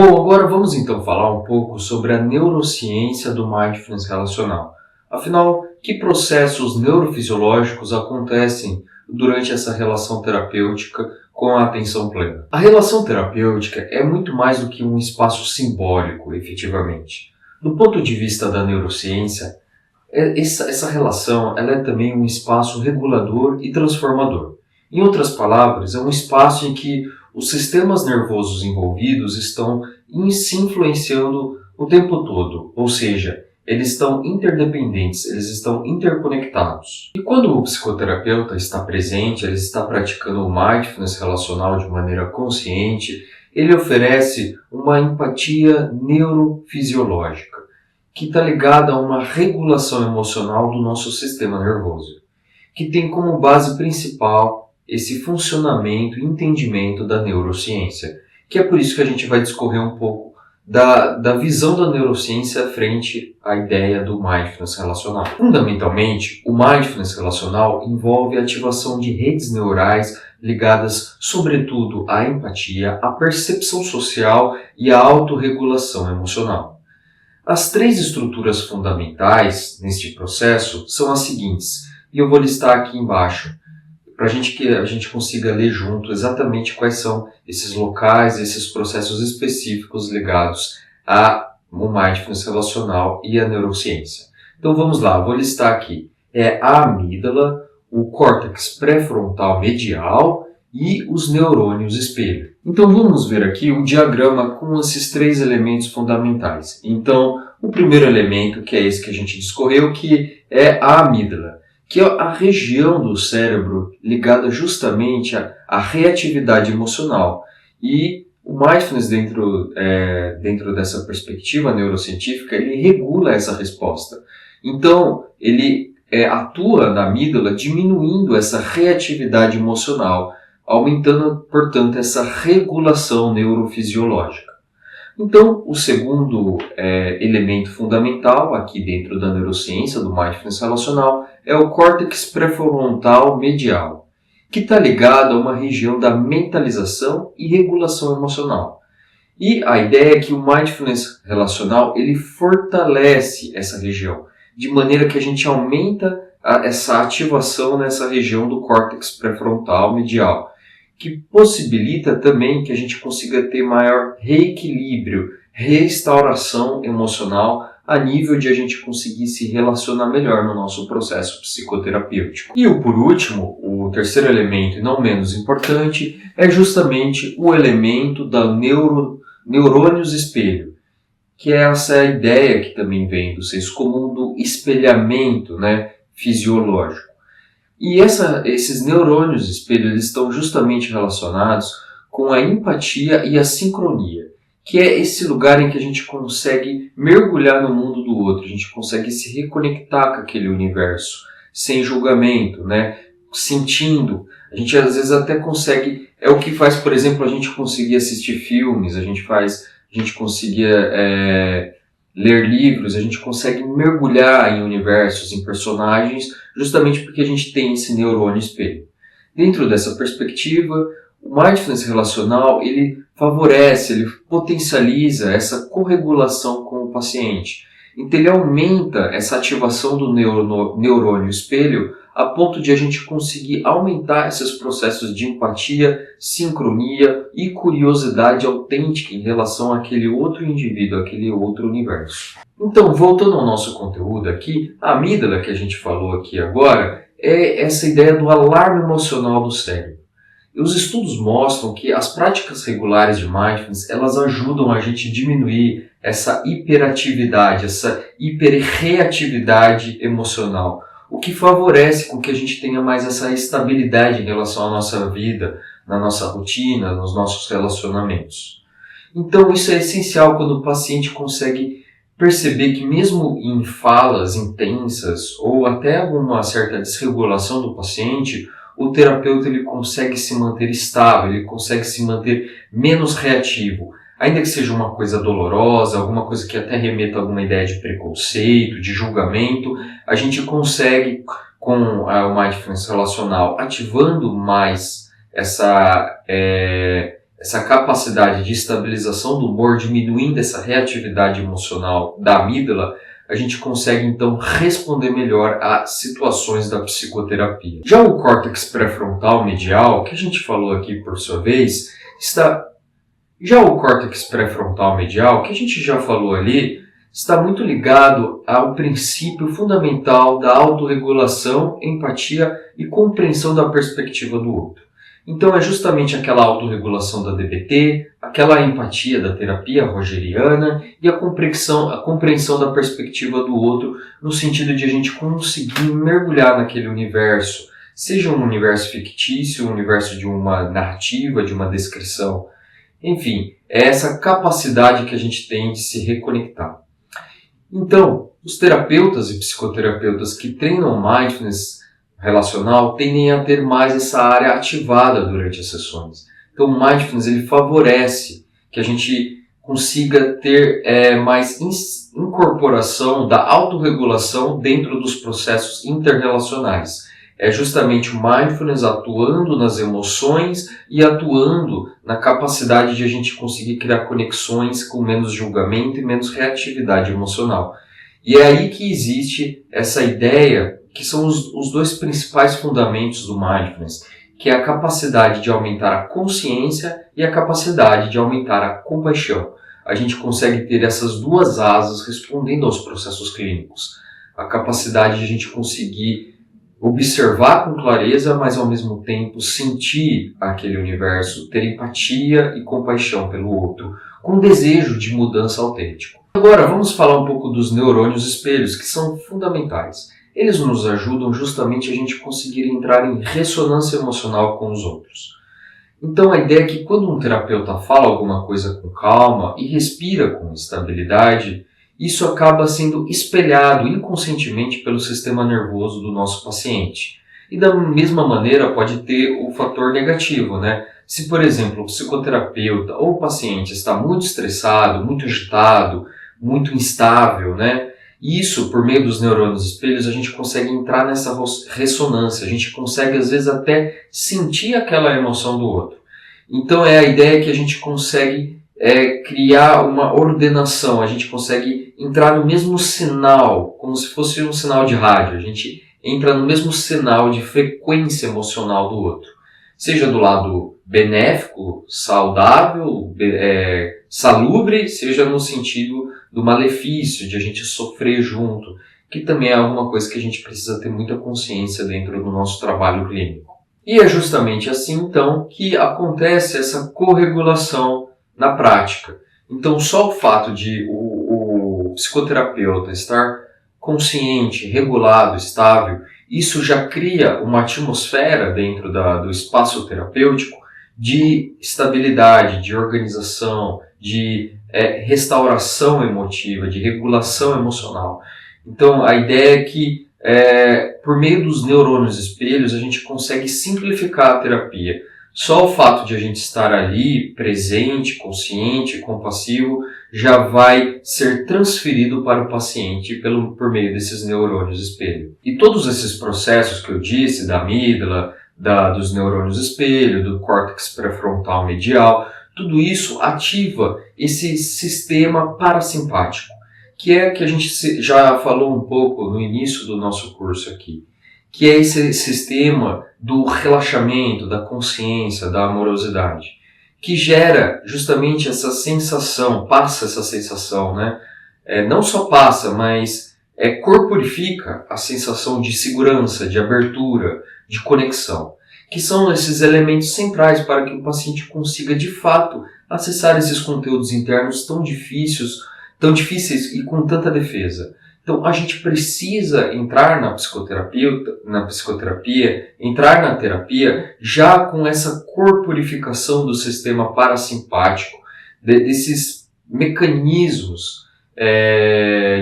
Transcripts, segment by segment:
Bom, agora vamos então falar um pouco sobre a neurociência do mindfulness relacional. Afinal, que processos neurofisiológicos acontecem durante essa relação terapêutica com a atenção plena? A relação terapêutica é muito mais do que um espaço simbólico, efetivamente. Do ponto de vista da neurociência, essa relação ela é também um espaço regulador e transformador. Em outras palavras, é um espaço em que os sistemas nervosos envolvidos estão se influenciando o tempo todo, ou seja, eles estão interdependentes, eles estão interconectados. E quando o psicoterapeuta está presente, ele está praticando o mindfulness relacional de maneira consciente, ele oferece uma empatia neurofisiológica que está ligada a uma regulação emocional do nosso sistema nervoso, que tem como base principal esse funcionamento e entendimento da neurociência, que é por isso que a gente vai discorrer um pouco da visão da neurociência frente à ideia do mindfulness relacional. Fundamentalmente, o mindfulness relacional envolve a ativação de redes neurais ligadas, sobretudo, à empatia, à percepção social e à autorregulação emocional. As três estruturas fundamentais neste processo são as seguintes, e eu vou listar aqui embaixo, para que a gente consiga ler junto exatamente quais são esses locais, esses processos específicos ligados ao mindfulness relacional e à neurociência. Então vamos lá, vou listar aqui. É a amígdala, o córtex pré-frontal medial e os neurônios espelho. Então vamos ver aqui o diagrama com esses três elementos fundamentais. Então, o primeiro elemento, que é esse que a gente discorreu, que é a amígdala, que é a região do cérebro ligada justamente à reatividade emocional. E o mindfulness dentro dessa perspectiva neurocientífica, ele regula essa resposta. Então, ele atua na amígdala diminuindo essa reatividade emocional, aumentando, portanto, essa regulação neurofisiológica. Então, o segundo elemento fundamental aqui dentro da neurociência, do mindfulness relacional, é o córtex pré-frontal medial, que está ligado a uma região da mentalização e regulação emocional. E a ideia é que o mindfulness relacional ele fortalece essa região, de maneira que a gente aumenta essa ativação nessa região do córtex pré-frontal medial, que possibilita também que a gente consiga ter maior reequilíbrio, restauração emocional, a nível de a gente conseguir se relacionar melhor no nosso processo psicoterapêutico. E por último, o terceiro elemento, e não menos importante, é justamente o elemento da neurônios espelho, que é essa ideia que também vem do senso comum do espelhamento, fisiológico. E esses neurônios espelho eles estão justamente relacionados com a empatia e a sincronia, que é esse lugar em que a gente consegue mergulhar no mundo do outro, a gente consegue se reconectar com aquele universo, sem julgamento, sentindo. A gente às vezes até consegue, é o que faz, por exemplo, a gente conseguir assistir filmes, a gente conseguir ler livros, a gente consegue mergulhar em universos, em personagens, justamente porque a gente tem esse neurônio espelho. Dentro dessa perspectiva, o mindfulness relacional, ele favorece, ele potencializa essa corregulação com o paciente. Então ele aumenta essa ativação do neurônio espelho a ponto de a gente conseguir aumentar esses processos de empatia, sincronia e curiosidade autêntica em relação àquele outro indivíduo, àquele outro universo. Então, voltando ao nosso conteúdo aqui, a amígdala que a gente falou aqui agora é essa ideia do alarme emocional do cérebro. E os estudos mostram que as práticas regulares de mindfulness, elas ajudam a gente a diminuir essa hiperatividade, essa hiperreatividade emocional, o que favorece com que a gente tenha mais essa estabilidade em relação à nossa vida, na nossa rotina, nos nossos relacionamentos. Então isso é essencial quando o paciente consegue perceber que mesmo em falas intensas ou até alguma certa desregulação do paciente, o terapeuta ele consegue se manter estável, ele consegue se manter menos reativo. Ainda que seja uma coisa dolorosa, alguma coisa que até remeta a alguma ideia de preconceito, de julgamento, a gente consegue, com o mindfulness relacional, ativando mais essa capacidade de estabilização do humor, diminuindo essa reatividade emocional da amígdala, a gente consegue então responder melhor a situações da psicoterapia. Já o córtex pré-frontal medial, que a gente falou aqui por sua vez, está muito ligado ao princípio fundamental da autorregulação, empatia e compreensão da perspectiva do outro. Então é justamente aquela autorregulação da DBT, aquela empatia da terapia rogeriana e a compreensão da perspectiva do outro, no sentido de a gente conseguir mergulhar naquele universo, seja um universo fictício, um universo de uma narrativa, de uma descrição. Enfim, é essa capacidade que a gente tem de se reconectar. Então, os terapeutas e psicoterapeutas que treinam mindfulness relacional tendem a ter mais essa área ativada durante as sessões. Então, o mindfulness ele favorece que a gente consiga ter mais incorporação da autorregulação dentro dos processos interrelacionais. É justamente o mindfulness atuando nas emoções e atuando na capacidade de a gente conseguir criar conexões com menos julgamento e menos reatividade emocional. E é aí que existe essa ideia, que são os dois principais fundamentos do mindfulness, que é a capacidade de aumentar a consciência e a capacidade de aumentar a compaixão. A gente consegue ter essas duas asas respondendo aos processos clínicos. A capacidade de a gente conseguir observar com clareza, mas ao mesmo tempo sentir aquele universo, ter empatia e compaixão pelo outro, com desejo de mudança autêntico. Agora vamos falar um pouco dos neurônios espelhos, que são fundamentais. Eles nos ajudam justamente a gente conseguir entrar em ressonância emocional com os outros. Então a ideia é que quando um terapeuta fala alguma coisa com calma e respira com estabilidade, isso acaba sendo espelhado inconscientemente pelo sistema nervoso do nosso paciente. E da mesma maneira pode ter o fator negativo, né? Se, por exemplo, o psicoterapeuta ou o paciente está muito estressado, muito agitado, muito instável, né? Isso, por meio dos neurônios espelhos, a gente consegue entrar nessa ressonância, a gente consegue às vezes até sentir aquela emoção do outro. Então é a ideia que a gente consegue criar uma ordenação, a gente consegue entrar no mesmo sinal, como se fosse um sinal de rádio, a gente entra no mesmo sinal de frequência emocional do outro. Seja do lado benéfico, saudável, salubre, seja no sentido do malefício, de a gente sofrer junto, que também é alguma coisa que a gente precisa ter muita consciência dentro do nosso trabalho clínico. E é justamente assim, então, que acontece essa corregulação na prática. Então, só o fato de o psicoterapeuta estar consciente, regulado, estável, isso já cria uma atmosfera dentro do espaço terapêutico de estabilidade, de organização, de restauração emotiva, de regulação emocional. Então, a ideia é que, por meio dos neurônios espelhos, a gente consegue simplificar a terapia. Só o fato de a gente estar ali, presente, consciente, compassivo, já vai ser transferido para o paciente por meio desses neurônios espelho. E todos esses processos que eu disse, da amígdala, dos neurônios espelho, do córtex pré-frontal medial, tudo isso ativa esse sistema parasimpático, que é que a gente já falou um pouco no início do nosso curso aqui, que é esse sistema do relaxamento, da consciência, da amorosidade, que gera justamente essa sensação, passa essa sensação, né? Não só passa, mas corporifica a sensação de segurança, de abertura, de conexão, que são esses elementos centrais para que o paciente consiga, de fato, acessar esses conteúdos internos tão difíceis e com tanta defesa. Então, a gente precisa entrar na psicoterapia, entrar na terapia já com essa corporificação do sistema parasimpático, desses mecanismos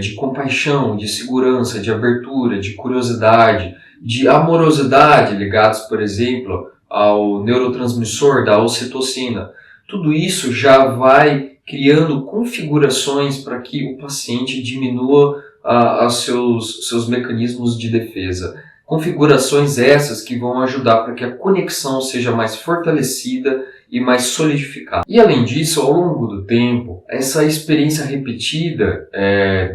de compaixão, de segurança, de abertura, de curiosidade, de amorosidade ligados, por exemplo, ao neurotransmissor da ocitocina. Tudo isso já vai criando configurações para que o paciente diminua seus mecanismos de defesa. Configurações essas que vão ajudar para que a conexão seja mais fortalecida e mais solidificado. E além disso, ao longo do tempo, essa experiência repetida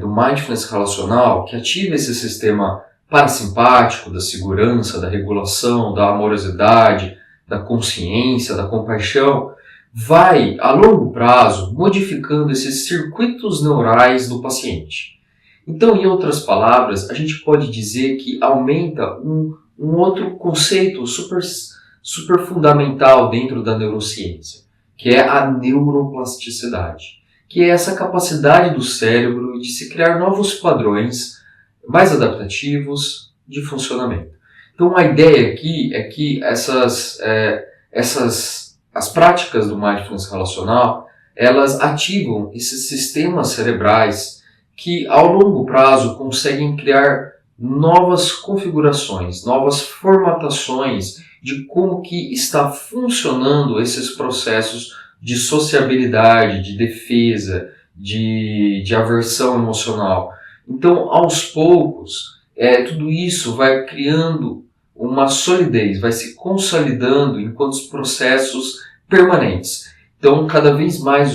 do mindfulness relacional, que ativa esse sistema parasimpático da segurança, da regulação, da amorosidade, da consciência, da compaixão, vai, a longo prazo, modificando esses circuitos neurais do paciente. Então, em outras palavras, a gente pode dizer que aumenta um outro conceito super fundamental dentro da neurociência, que é a neuroplasticidade, que é essa capacidade do cérebro de se criar novos padrões mais adaptativos de funcionamento. Então, a ideia aqui é que as práticas do mindfulness relacional, elas ativam esses sistemas cerebrais que, ao longo prazo, conseguem criar novas configurações, novas formatações de como que está funcionando esses processos de sociabilidade, de defesa, de aversão emocional. Então, aos poucos, tudo isso vai criando uma solidez, vai se consolidando enquanto processos permanentes. Então, cada vez mais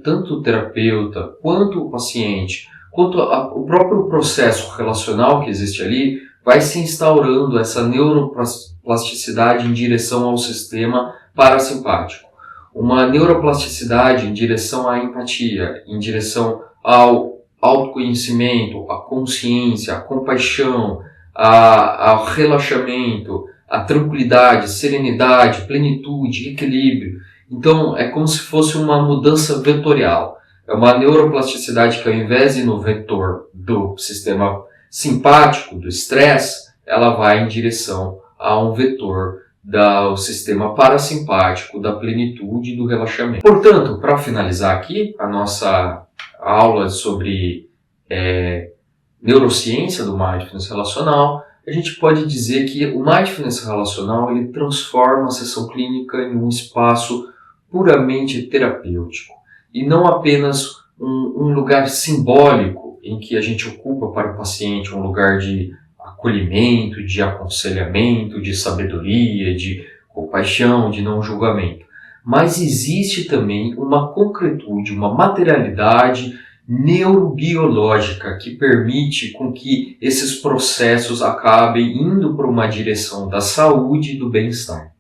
tanto o terapeuta, quanto o paciente, quanto o próprio processo relacional que existe ali, vai se instaurando essa neuroplasticidade em direção ao sistema parasimpático. Uma neuroplasticidade em direção à empatia, em direção ao autoconhecimento, à consciência, à compaixão, ao relaxamento, à tranquilidade, serenidade, plenitude, equilíbrio. Então, é como se fosse uma mudança vetorial. É uma neuroplasticidade que, ao invés de ir no vetor do sistema simpático, do estresse, ela vai em direção a um vetor do sistema parasimpático, da plenitude e do relaxamento. Portanto, para finalizar aqui a nossa aula sobre neurociência do mindfulness relacional, a gente pode dizer que o mindfulness relacional ele transforma a sessão clínica em um espaço puramente terapêutico e não apenas um lugar simbólico em que a gente ocupa para o paciente um lugar de acolhimento, de aconselhamento, de sabedoria, de compaixão, de não julgamento. Mas existe também uma concretude, uma materialidade neurobiológica que permite com que esses processos acabem indo para uma direção da saúde e do bem-estar.